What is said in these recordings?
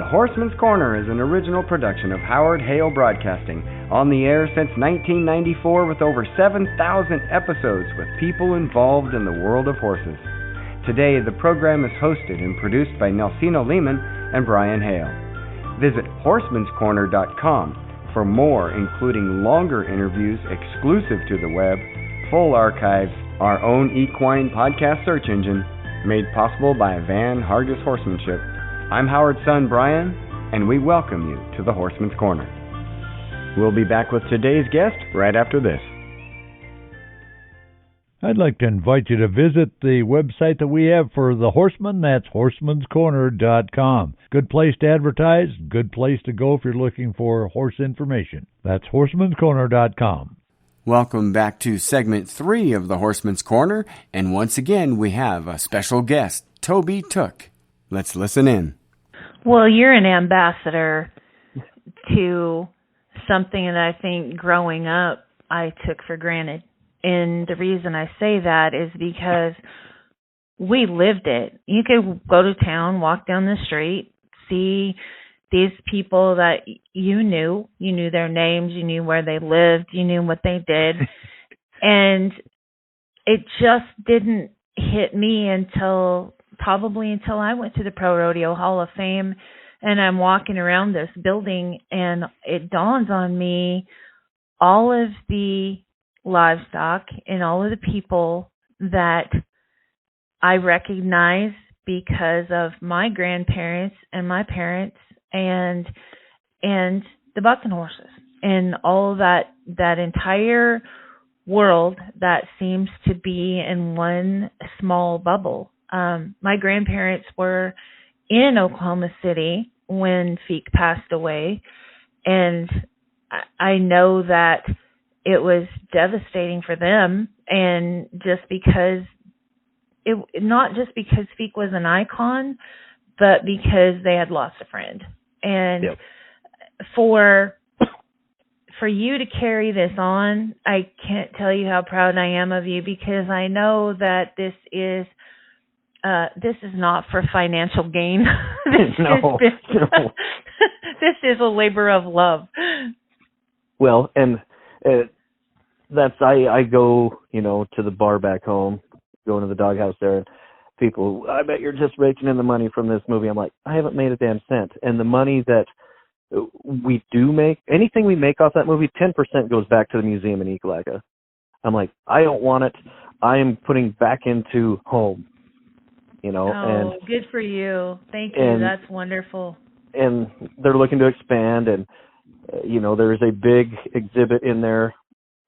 The Horseman's Corner is an original production of Howard Hale Broadcasting, on the air since 1994 with over 7,000 episodes with people involved in the world of horses. Today, the program is hosted and produced by Nelseena Lehmann and Brian Hale. Visit horsemanscorner.com for more, including longer interviews exclusive to the web, full archives, our own equine podcast search engine, made possible by Van Hargis Horsemanship. I'm Howard's son, Brian, and we welcome you to the Horseman's Corner. We'll be back with today's guest right after this. I'd like to invite you to visit the website that we have for the Horseman. That's horsemanscorner.com. Good place to advertise, good place to go if you're looking for horse information. That's horsemanscorner.com. Welcome back to segment 3 of the Horseman's Corner, and once again we have a special guest, Toby Tooke. Let's listen in. Well, you're an ambassador to something that I think growing up I took for granted. And the reason I say that is because we lived it. You could go to town, walk down the street, see these people that you knew their names, you knew where they lived, you knew what they did. And it just didn't hit me until I went to the Pro Rodeo Hall of Fame, and I'm walking around this building, and it dawns on me all of the livestock and all of the people that I recognize because of my grandparents and my parents and the bucking horses and all that entire world that seems to be in one small bubble. My grandparents were in Oklahoma City when Feek passed away, and I know that it was devastating for them, and not just because Feek was an icon, but because they had lost a friend. And yep. For you to carry this on, I can't tell you how proud I am of you, because I know that this is not for financial gain. No. This is a labor of love. Well, and I go, to the bar back home, going to the doghouse there, and people, I bet you're just raking in the money from this movie. I'm like, I haven't made a damn cent. And the money that we do make, anything we make off that movie, 10% goes back to the museum in Ekalaka. I'm like, I don't want it. I am putting back into home. And good for you. Thank you. That's wonderful. And they're looking to expand, and there's a big exhibit in there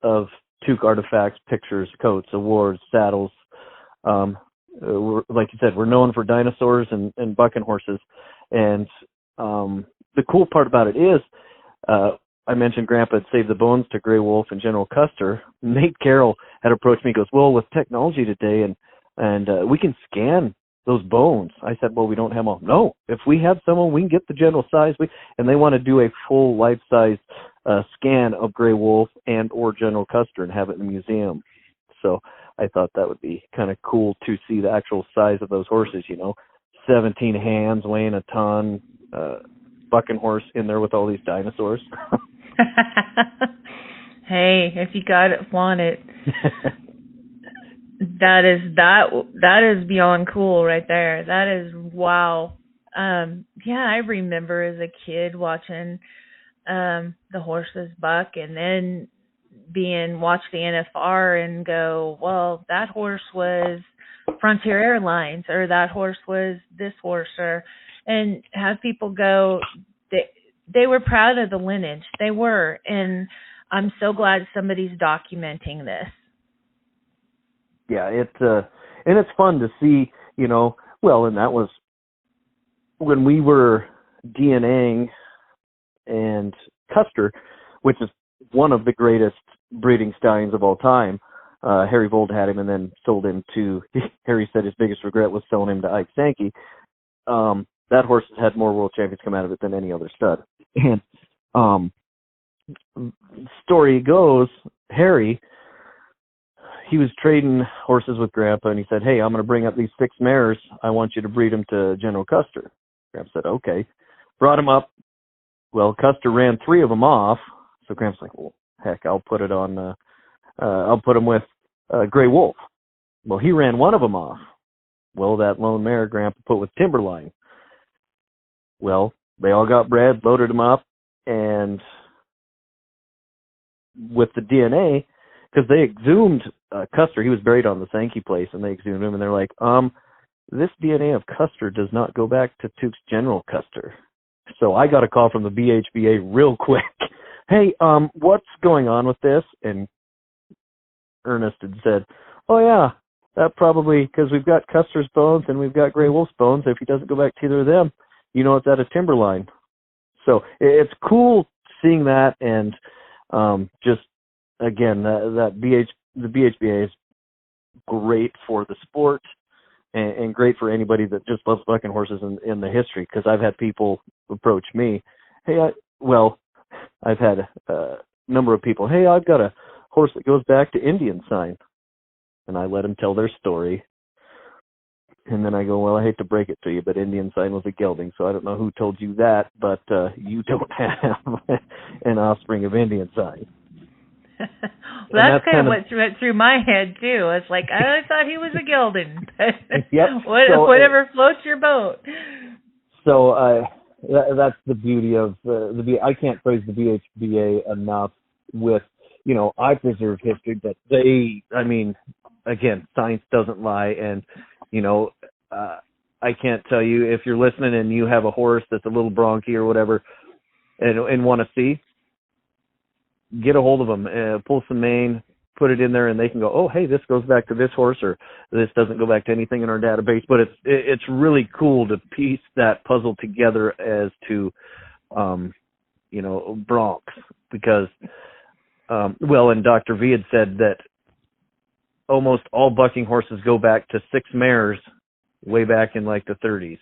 of Tooke artifacts, pictures, coats, awards, saddles. Like you said, we're known for dinosaurs and bucking horses. And the cool part about it is, I mentioned Grandpa had saved the bones to Grey Wolf and General Custer. Nate Carroll had approached me. He goes, well, with technology today, and we can scan those bones. I said, well, we don't have them all. No, if we have someone, we can get the general size. And they want to do a full life-size scan of Grey Wolf and or General Custer and have it in the museum. So I thought that would be kind of cool to see the actual size of those horses, 17 hands weighing a ton, bucking horse in there with all these dinosaurs. Hey, if you got it, want it. That is beyond cool right there. That is wow. I remember as a kid watching the horses buck, and then watch the NFR and go, well, that horse was Frontier Airlines, or that horse was this horse, and have people go, they were proud of the lineage. They were, and I'm so glad somebody's documenting this. Yeah, and it's fun to see, and that was when we were DNAing and Custer, which is one of the greatest breeding stallions of all time. Harry Vold had him and then sold him to, Harry said his biggest regret was selling him to Ike Sankey. That horse has had more world champions come out of it than any other stud. And story goes, Harry, he was trading horses with Grandpa, and he said, hey, I'm going to bring up these 6 mares. I want you to breed them to General Custer. Grandpa said, okay. brought him up. Well, Custer ran 3 of them off. So Gramps like, well, heck, I'll put him with Gray Wolf. Well, he ran 1 of them off. Well, that lone mare Grandpa put with Timberline. Well, they all got bred, loaded them up, and with the DNA, because they exhumed Custer, he was buried on the Sankey place, and they exhumed him, and they're like, this DNA of Custer does not go back to Tooke's General Custer. So I got a call from the BHBA real quick. Hey, what's going on with this? And Ernest had said, oh, yeah, that probably, because we've got Custer's bones and we've got Gray Wolf's bones. If he doesn't go back to either of them, it's at a Timberline. So it's cool seeing that, and just, again, the BHBA is great for the sport and great for anybody that just loves bucking horses in the history, because I've had people approach me. Hey, I've had a number of people, hey, I've got a horse that goes back to Indian sign. And I let them tell their story. And then I go, well, I hate to break it to you, but Indian sign was a gelding, so I don't know who told you that, but you don't have an offspring of Indian sign. Well, that's kind of what went through my head, too. It's like, I thought he was a gelding. Yep. Whatever floats your boat. So that's the beauty of I can't praise the BHBA enough with, I preserve history, but again, science doesn't lie. And, I can't tell you, if you're listening and you have a horse that's a little bronky or whatever and want to see, get a hold of them, pull some mane, put it in there, and they can go, oh, hey, this goes back to this horse, or this doesn't go back to anything in our database. But it's really cool to piece that puzzle together as to, broncs, because, and Dr. V had said that almost all bucking horses go back to 6 mares way back in like the 30s.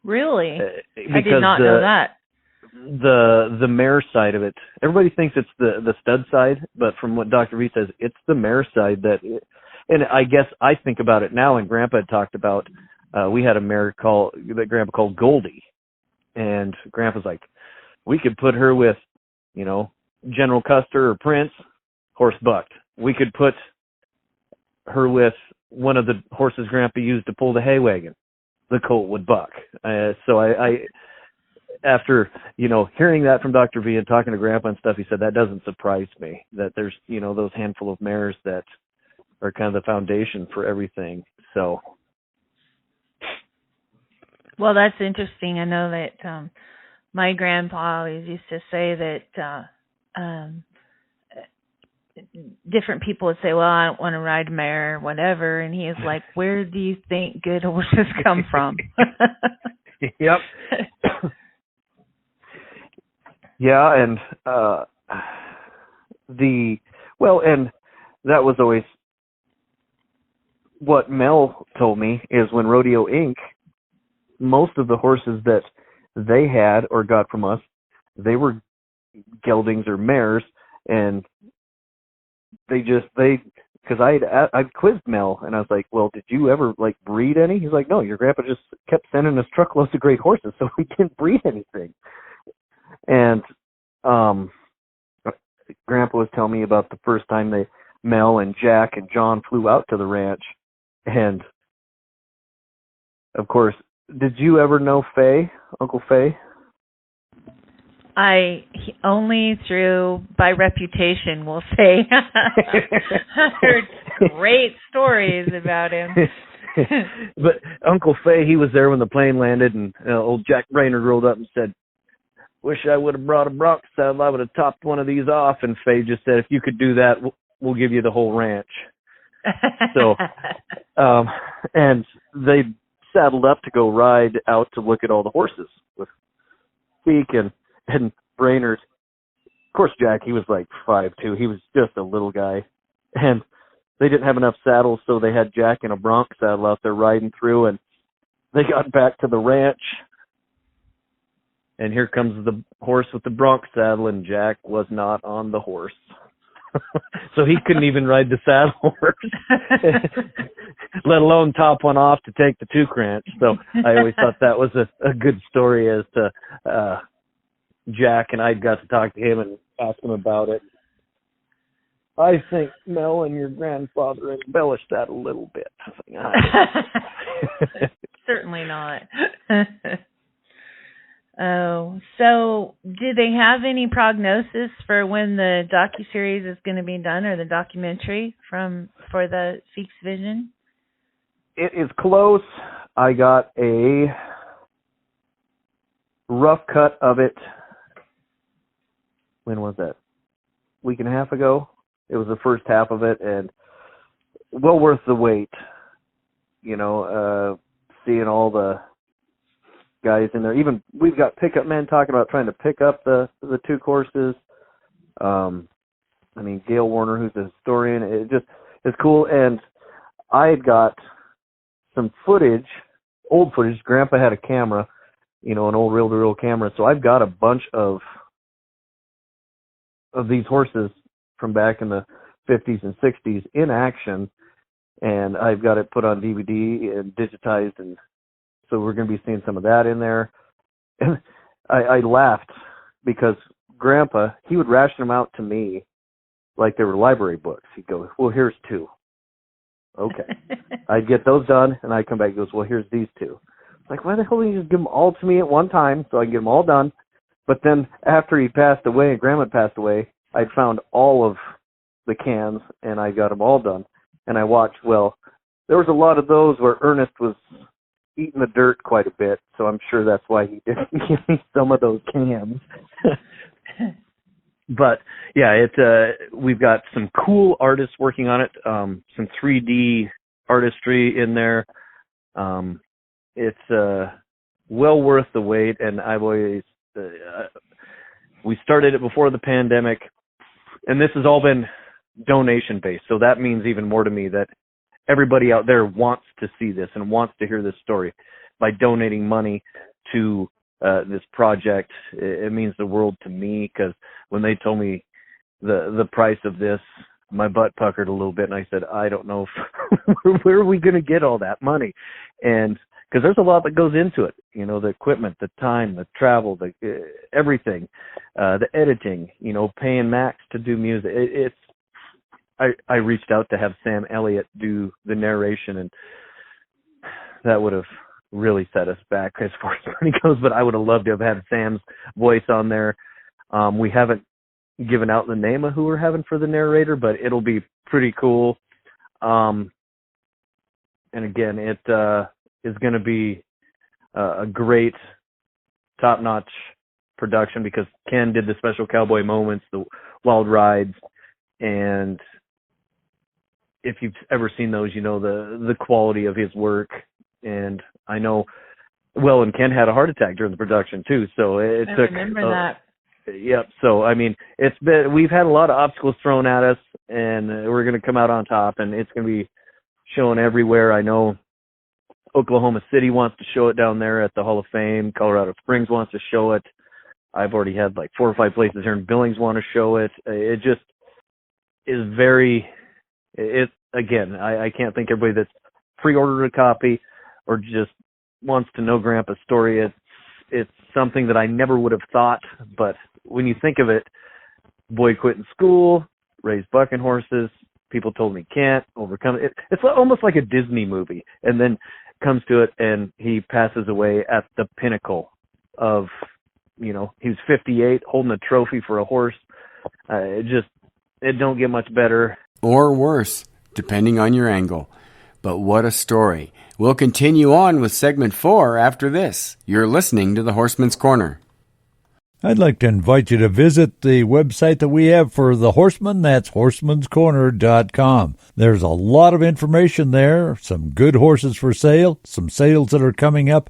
Really? I did not know that. The mare side of it, everybody thinks it's the stud side, but from what Dr. V says, it's the mare side and I guess I think about it now, and Grandpa had talked about, we had a mare that Grandpa called Goldie, and Grandpa's like, we could put her with, General Custer or Prince, horse bucked. We could put her with one of the horses Grandpa used to pull the hay wagon. The colt would buck. So I after, hearing that from Dr. V and talking to Grandpa and stuff, he said that doesn't surprise me, that there's, those handful of mares that are kind of the foundation for everything. So. Well, that's interesting. I know that my grandpa always used to say that different people would say, well, I don't want to ride a mare or whatever. And he is like, where do you think good horses come from? Yep. Yeah, and and that was always what Mel told me, is when Rodeo Inc., most of the horses that they had or got from us, they were geldings or mares, and because I'd quizzed Mel, and I was like, well, did you ever breed any? He's like, no, your grandpa just kept sending us truckloads of great horses, so we didn't breed anything. And Grandpa was telling me about the first time Mel and Jack and John flew out to the ranch, and of course, did you ever know Faye, Uncle Faye? Only through, by reputation, we'll say. I heard great stories about him. But Uncle Faye, he was there when the plane landed, and old Jack Brainerd rolled up and said, wish I would have brought a bronc saddle. I would have topped one of these off. And Faye just said, if you could do that, we'll give you the whole ranch. So, and they saddled up to go ride out to look at all the horses with Feek and Brainerd. Of course, Jack, he was like 5'2". He was just a little guy. And they didn't have enough saddles, so they had Jack in a bronc saddle out there riding through, and they got back to the ranch. And here comes the horse with the bronc saddle, and Jack was not on the horse. So he couldn't even ride the saddle horse, let alone top one off to take the Tooke Ranch. So I always thought that was a good story as to Jack, and I got to talk to him and ask him about it. I think Mel and your grandfather embellished that a little bit. Certainly not. Oh, so do they have any prognosis for when the docuseries is going to be done, or the documentary for the Feeks Vision? It is close. I got a rough cut of it. When was that? Week and a half ago. It was the first half of it, and well worth the wait. You know, seeing all the guys in there. Even we've got pickup men talking about trying to pick up the Tooke horses. I mean, Gail Warner, who's a historian, it just is cool. And I had got some footage, old footage. Grandpa had a camera, you know, an old reel-to-reel camera. So I've got a bunch of these horses from back in the 50s and 60s in action, and I've got it put on DVD and digitized, and so we're going to be seeing some of that in there. And I laughed because Grandpa, he would ration them out to me like they were library books. He'd go, well, here's 2. Okay. I'd get those done, and I'd come back and goes, well, here's these 2. Like, why the hell didn't you just give them all to me at one time so I can get them all done? But then after he passed away and Grandma passed away, I'd found all of the cans, and I got them all done. And I watched, well, there was a lot of those where Ernest was eating the dirt quite a bit, so I'm sure that's why he didn't give me some of those cans. But yeah, we've got some cool artists working on it, some 3D artistry in there. It's well worth the wait, and I've always we started it before the pandemic, and this has all been donation based, so that means even more to me, that everybody out there wants to see this and wants to hear this story. By donating money to this project, it means the world to me, because when they told me the price of this, my butt puckered a little bit, and I said, I don't know where are we going to get all that money? And because there's a lot that goes into it, you know, the equipment, the time, the travel, the everything, the editing, you know, paying Max to do music. I reached out to have Sam Elliott do the narration, and that would have really set us back as far as money goes, but I would have loved to have had Sam's voice on there. We haven't given out the name of who we're having for the narrator, but it'll be pretty cool. And again, it is going to be a great, top-notch production, because Ken did the special cowboy moments, the wild rides, and if you've ever seen those, you know the quality of his work. And I know, well, and Ken had a heart attack during the production too, so it I took. Remember that. Yep. So I mean, we've had a lot of obstacles thrown at us, and we're going to come out on top, and it's going to be shown everywhere. I know Oklahoma City wants to show it down there at the Hall of Fame. Colorado Springs wants to show it. I've already had like 4 or 5 places here in Billings want to show it. It just is very. Again, I can't think everybody that's pre-ordered a copy or just wants to know Grandpa's story. It's something that I never would have thought, but when you think of it, boy quit in school, raised bucking horses, people told me can't overcome it. It's almost like a Disney movie, and then comes to it, and he passes away at the pinnacle of, you know, he was 58 holding a trophy for a horse. It don't get much better. Or worse, depending on your angle. But what a story. We'll continue on with segment 4 after this. You're listening to the Horseman's Corner. I'd like to invite you to visit the website that we have for the Horseman. That's horsemanscorner.com. There's a lot of information there, some good horses for sale, some sales that are coming up,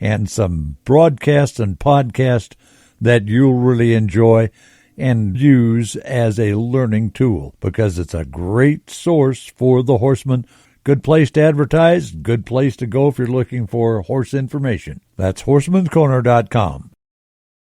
and some broadcasts and podcasts that you'll really enjoy and use as a learning tool, because it's a great source for the horseman. Good place to advertise, good place to go if you're looking for horse information. That's horsemanscorner.com.